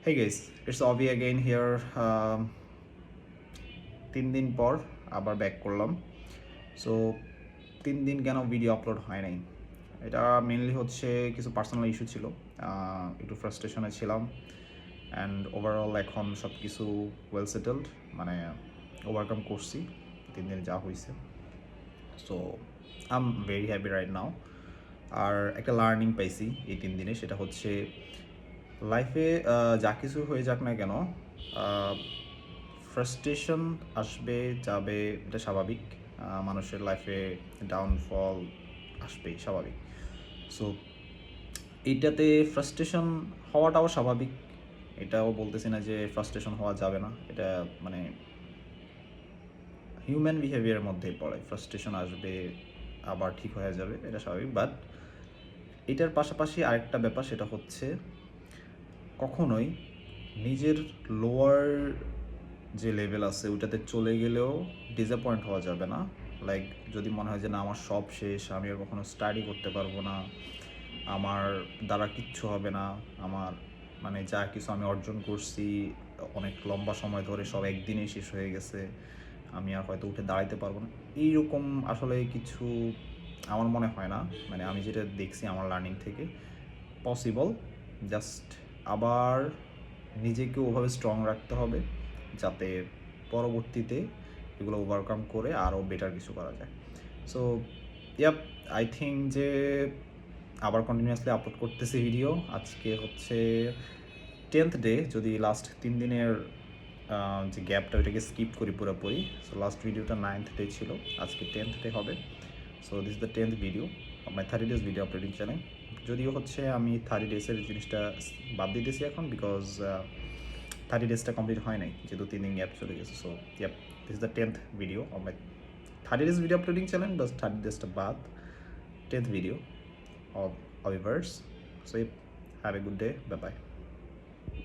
Hey guys, it's Avi again here. 3 দিন পর আবার ব্যাক করলাম। সো 3 দিন কেন ভিডিও আপলোড হয় নাই, এটা মেনলি হচ্ছে কিছু পার্সোনাল ইস্যু ছিল। একটু ফ্রাস্ট্রেশনে ছিলাম অ্যান্ড ওভারঅল এখন সব কিছু ওয়েল সেটেলড, মানে ওভারকাম করছি 3 দিনে যা হয়েছে। So I am very happy right now. আর একটা লার্নিং পাইছি এই 3 দিনে, সেটা হচ্ছে লাইফে যা কিছু হয়ে যাক না কেন, ফ্রাস্ট্রেশন আসবে যাবে, এটা স্বাভাবিক। মানুষের লাইফে ডাউনফল আসবেই, স্বাভাবিক। সো এইটাতে ফ্রাস্ট্রেশন হওয়াটাও স্বাভাবিক, এটাও বলতেছি না যে ফ্রাস্ট্রেশন হওয়া যাবে না। এটা মানে হিউম্যান বিহেভিয়ারের মধ্যেই পড়ে, ফ্রাস্ট্রেশন আসবে আবার ঠিক হয়ে যাবে, এটা স্বাভাবিক। বাট এটার পাশাপাশি আরেকটা ব্যাপার, সেটা হচ্ছে কখনোই নিজের লোয়ার যে লেভেল আছে ওইটাতে চলে গেলেও ডিসঅ্যাপয়েন্ট হওয়া যাবে না। লাইক যদি মনে হয় যে না আমার সব শেষ, আমি আর কখনো স্টাডি করতে পারবো না, আমার দ্বারা কিচ্ছু হবে না, আমার মানে যা কিছু আমি অর্জন করছি অনেক লম্বা সময় ধরে সব একদিনেই শেষ হয়ে গেছে, আমি আর হয়তো উঠে দাঁড়াইতে পারবো না, এইরকম আসলে কিছু আমার মনে হয় না। মানে আমি যেটা দেখছি আমার লার্নিং থেকে পসিবল। জাস্ট আবার নিজেকে ওভাবে স্ট্রং রাখতে হবে যাতে পরবর্তীতে এগুলো ওভারকাম করে আরও বেটার কিছু করা যায়। সো ইয়াপ, আই থিঙ্ক যে আবার কন্টিনিউয়াসলি আপলোড করতেছি ভিডিও। আজকে হচ্ছে 10th ডে, যদি লাস্ট 3 দিনের যে গ্যাপটা ওইটাকে স্কিপ করি পুরোপুরি। সো লাস্ট ভিডিওটা 9th ডে ছিল, আজকে 10th ডে হবে। So this is the 10th video of my 30 days video uploading channel. যদিও হচ্ছে আমি 30 ডেজের জিনিসটা বাদ দিতেছি এখন, বিকজ 30 ডেজটা কমপ্লিট হয় নাই, যেহেতু 3 দিন গ্যাপ চলে গেছে। So yup, this is the 10th video of my 30 days video uploading channel, বাস 30 ডেজটা বাদ 10th video of Aviverse. So, have a good day. Bye bye.